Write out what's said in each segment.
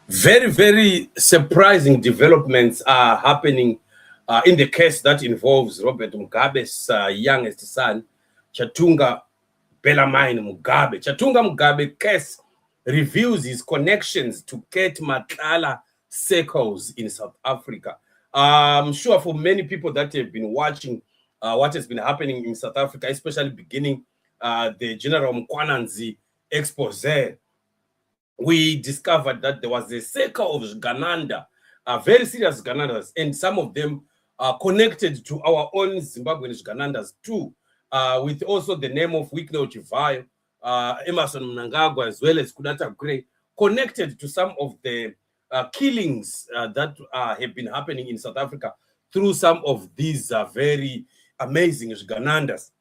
Very, very surprising developments are happening in the case that involves Robert Mugabe's youngest son, Chatunga Mugabe. Chatunga Mugabe case reveals his connections to Kate Matlala circles in South Africa. I'm sure for many people that have been watching what has been happening in South Africa, especially beginning the General Mkwananzi expose, we discovered that there was a circle of Gananda, very serious Ganandas, and some of them are connected to our own Zimbabwean Ganandas too, with also the name of Wicklow Chivayo, Emerson Mnangagwa, as well as Kudata Gray, connected to some of the killings that have been happening in South Africa through some of these very amazing Ganandas.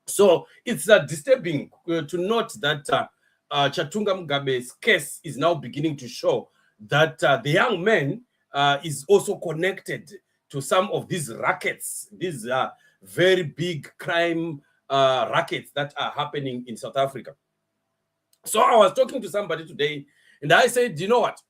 So it's disturbing to note that Chatunga Mugabe's case is now beginning to show that the young man is also connected to some of these rackets, these very big crime rackets that are happening in South Africa. So I was talking to somebody today, and I said, you know what?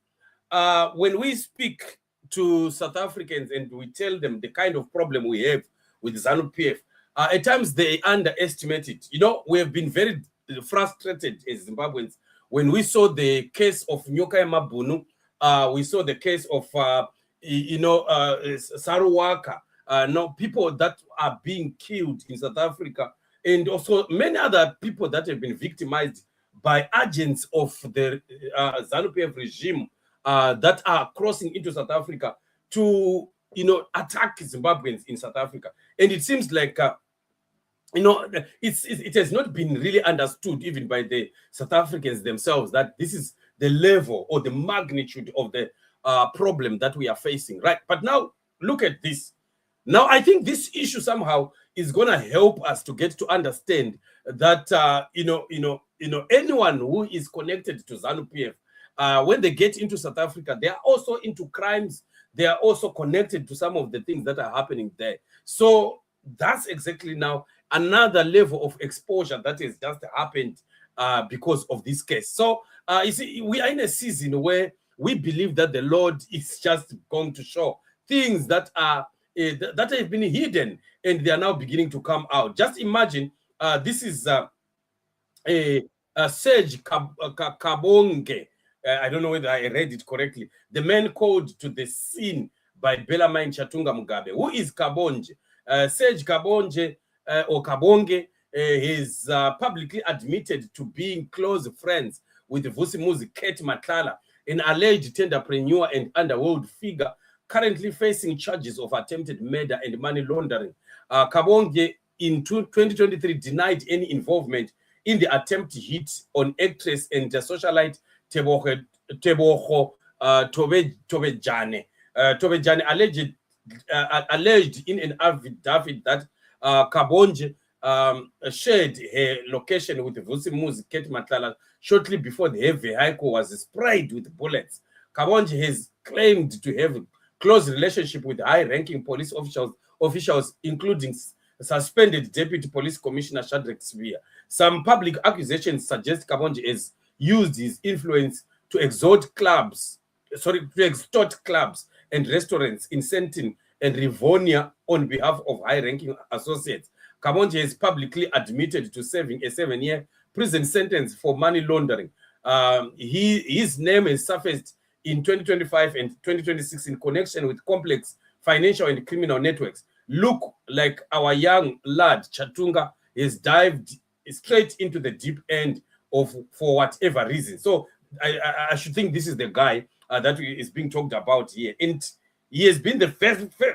When we speak to South Africans and we tell them the kind of problem we have with ZANU-PF, at times they underestimate it. You know, we have been very frustrated as Zimbabweans when we saw the case of Nyoka Mabunu, we saw the case of Saruwaka, people that are being killed in South Africa, and also many other people that have been victimized by agents of the ZANU-PF regime that are crossing into South Africa to attack Zimbabweans in South Africa. And it seems like it has not been really understood even by the South Africans themselves that this is the level or the magnitude of the problem that we are facing, right? But now look at this. Now I think this issue somehow is going to help us to get to understand that anyone who is connected to ZANU-PF, when they get into South Africa, they are also into crimes. They are also connected to some of the things that are happening there. So that's exactly now another level of exposure that has just happened because of this case. So you see, we are in a season where we believe that the Lord is just going to show things that are that have been hidden, and they are now beginning to come out. Just imagine, this is Serge Kabonge. I don't know whether I read it correctly. The man called to the scene by Bellarmine Chatunga Mugabe. Who is Kabonge? Serge Kabonge or Kabonge is publicly admitted to being close friends with Vusimuzi Kate Matlala, an alleged tenderpreneur and underworld figure currently facing charges of attempted murder and money laundering. Kabonge in 2023 denied any involvement in the attempt hit on actress and socialite Teboho Tobejane. Tobejane alleged in an affidavit that Kabonge shared her location with Vusimuzi Kate Matlala shortly before the heavy vehicle was sprayed with bullets. Kabonge has claimed to have a close relationship with high-ranking police officials, including suspended Deputy Police Commissioner Shadrack Sibia. Some public accusations suggest Kabonge has used his influence to extort clubs and restaurants in Sentin and Rivonia on behalf of high-ranking associates. Kabonge has publicly admitted to serving a 7-year prison sentence for money laundering. His name has surfaced in 2025 and 2026 in connection with complex financial and criminal networks. Look like our young lad Chatunga has dived straight into the deep end for whatever reason. So I should think this is the guy that is being talked about here. And he has been the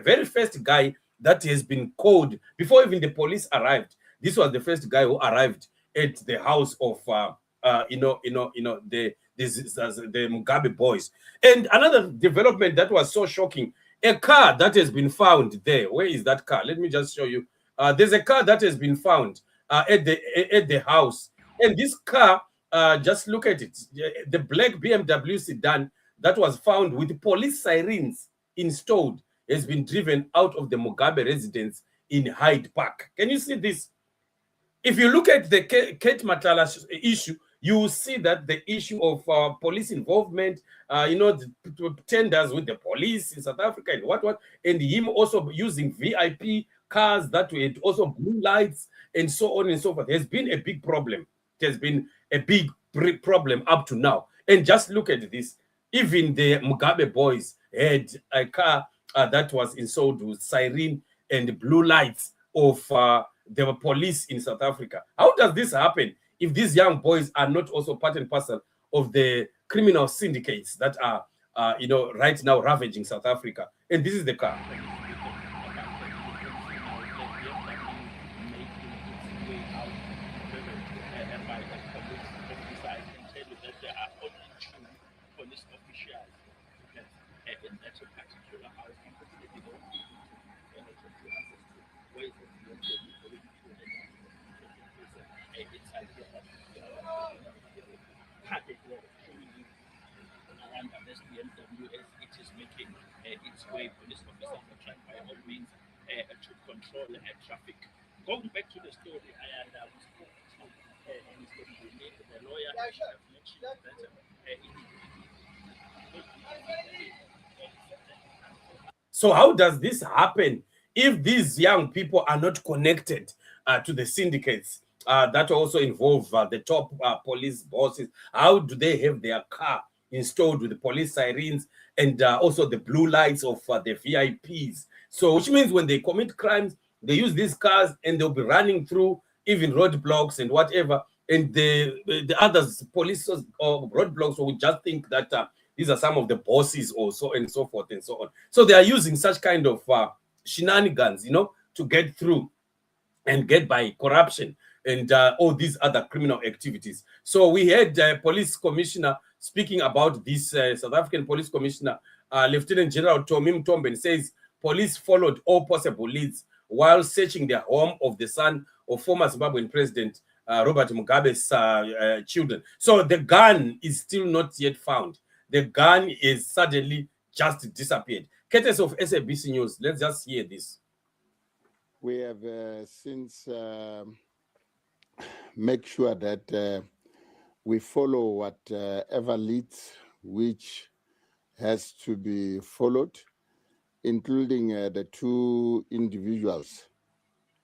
very first guy that has been called before even the police arrived. This was the first guy who arrived at the house of the Mugabe boys. And another development that was so shocking, a car that has been found there. Where is that car? Let me just show you. There's a car that has been found at the house, and this car, just look at it. The black BMW sedan that was found with police sirens installed has been driven out of the Mugabe residence in Hyde Park. Can you see this? If you look at the Kate Matlala issue, you see that the issue of police involvement, the tenders with the police in South Africa and what, and him also using VIP cars that had also blue lights and so on and so forth, has been a big problem. It has been a big problem up to now. And just look at this. Even the Mugabe boys had a car that was installed with siren and blue lights of the police in South Africa. How does this happen if these young boys are not also part and parcel of the criminal syndicates that are, right now ravaging South Africa? And this is the car. It is making its way, police officers are trying by all means to control traffic. Going back to the story, I spoke to Mr. Mbuni, the lawyer, mentioned that So how does this happen if these young people are not connected to the syndicates that also involve the top police bosses? How do they have their car installed with the police sirens and also the blue lights of the VIPs? So which means when they commit crimes, they use these cars and they'll be running through even roadblocks and whatever. And the others, police or roadblocks, will just think that these are some of the bosses also and so forth and so on. So they are using such kind of shenanigans, to get through and get by corruption and all these other criminal activities. So we had police commissioner speaking about this. South African police commissioner, Lieutenant General Tommy Mtomben, says police followed all possible leads while searching the home of the son of former Zimbabwean President Robert Mugabe's children. So the gun is still not yet found. The gun is suddenly just disappeared. Curtis of SABC News, let's just hear this. We have since make sure that we follow whatever leads which has to be followed, including the two individuals,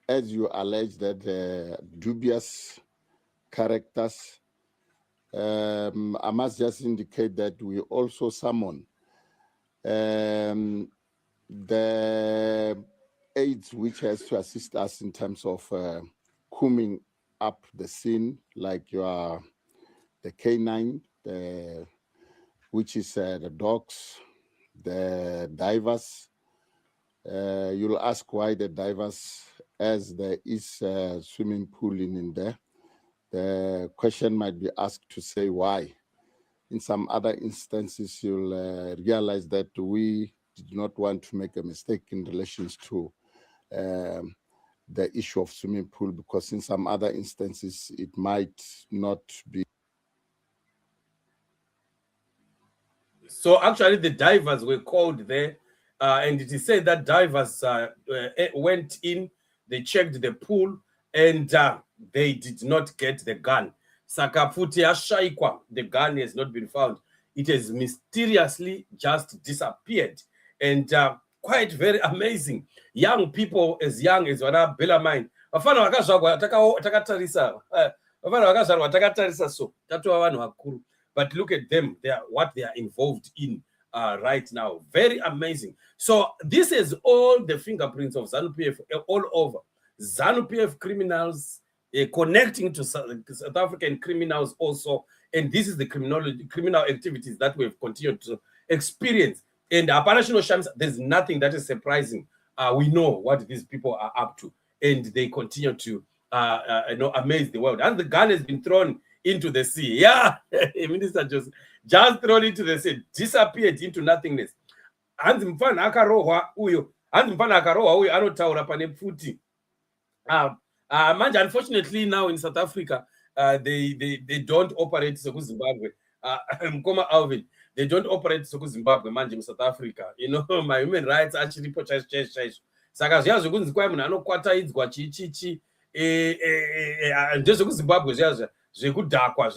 as you allege that dubious characters. I must just indicate that we also summon the aides which has to assist us in terms of combing up the scene, like the canine, which is the dogs, the divers. You'll ask why the divers, as there is a swimming pool in there. The question might be asked to say why. In some other instances, you'll realize that we did not want to make a mistake in relation to the issue of swimming pool, because in some other instances, it might not be. So actually the divers were called there, and it is said that divers went in, they checked the pool, and they did not get the gun. Sakafuti Ashaikwa, the gun has not been found. It has mysteriously just disappeared. And quite very amazing. Young people as young as Wana Bellarmine. But look at them, what they are involved in right now. Very amazing. So this is all the fingerprints of ZANU-PF all over. ZANU-PF criminals connecting to South African criminals also. And this is the criminal activities that we have continued to experience. And Aparashino Shams, there's nothing that is surprising. We know what these people are up to, and they continue to amaze the world. And the gun has been thrown into the sea. Yeah, Minister just thrown into the sea, disappeared into nothingness. And mfana akarohwa uyo, anotaura pane pfuti. Unfortunately, now in South Africa, they don't operate Soku Zimbabwe. Mkoma Alvin, they don't operate Soku Zimbabwe, manje in South Africa. My human rights actually protest. Saka zviya zvekunzi kwai munhu anokwata idzwa chichichi ndeZoku Zimbabwe zviya zvekudhakwa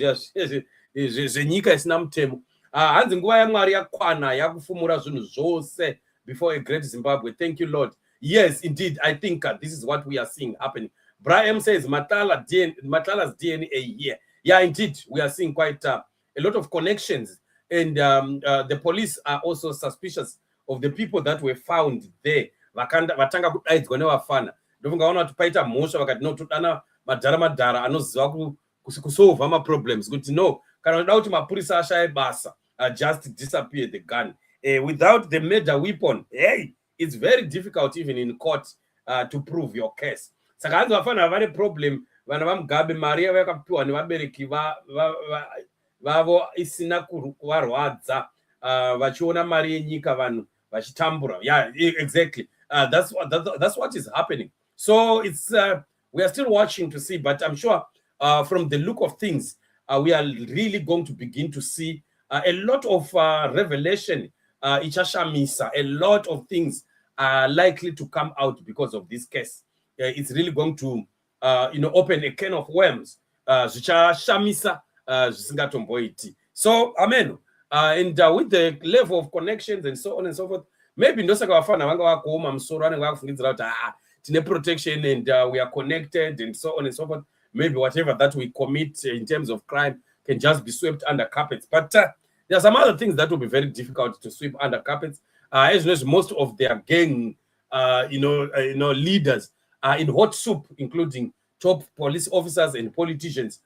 zvenyika isina mutemo. Hanzi nguva yaMwari yakwana yakufumura zvinhu zvose before a great Zimbabwe. Thank you, Lord. Yes, indeed. I think this is what we are seeing happening. Brian says Matlala's DNA here. Yeah, indeed. We are seeing quite a lot of connections. And the police are also suspicious of the people that were found there. Vatanga kudaidzwa nevafana. Ndofungaona kuti paita mhosva vakati no todana madhara anoziva kusolve ma-problems. Kuti no, kana unoda kuti mapurisa ashaye basa, just disappear the gun. Without the major weapon, hey, it's very difficult even in court to prove your case. Saka hanzi vafana vane problem, vana vaMugabe mari yavakapiwa nevabereki vavo isina kuvarwadza, vachiona mari yenyika vanhu vachitambura. Yeah, exactly. That's what is happening. So it's we are still watching to see, but I'm sure from the look of things, we are really going to begin to see a lot of revelation. Ichashamisa, a lot of things are likely to come out because of this case. It's really going to, open a can of worms. Zvichashamisa zvisingatomboiti. So, amen. And with the level of connections and so on and so forth, maybe ndosaka vafana vanga vakuoma musoro vanenge vakufungidzira kuti tine protection and we are connected and so on and so forth. Maybe whatever that we commit in terms of crime can just be swept under carpets. But there are some other things that will be very difficult to sweep under carpets. As you know, most of their gang, leaders are in hot soup, including top police officers and politicians,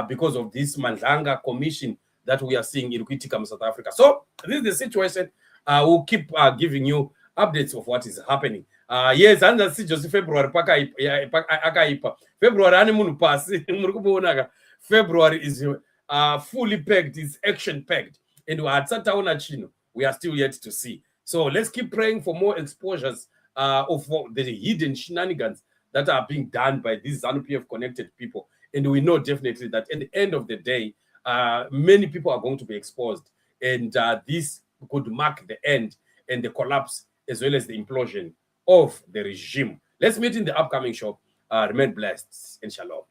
because of this Mandlanga commission that we are seeing in Kwitika, South Africa. So this is the situation. We'll keep giving you updates of what is happening. Yes, and that's just February. February ane munhu pasi. February is fully packed, it's action packed, and we are still yet to see. So let's keep praying for more exposures of the hidden shenanigans that are being done by these ZANU-PF connected people. And we know definitely that at the end of the day, many people are going to be exposed, and this could mark the end and the collapse as well as the implosion of the regime. Let's meet in the upcoming show. Remain blessed and shalom.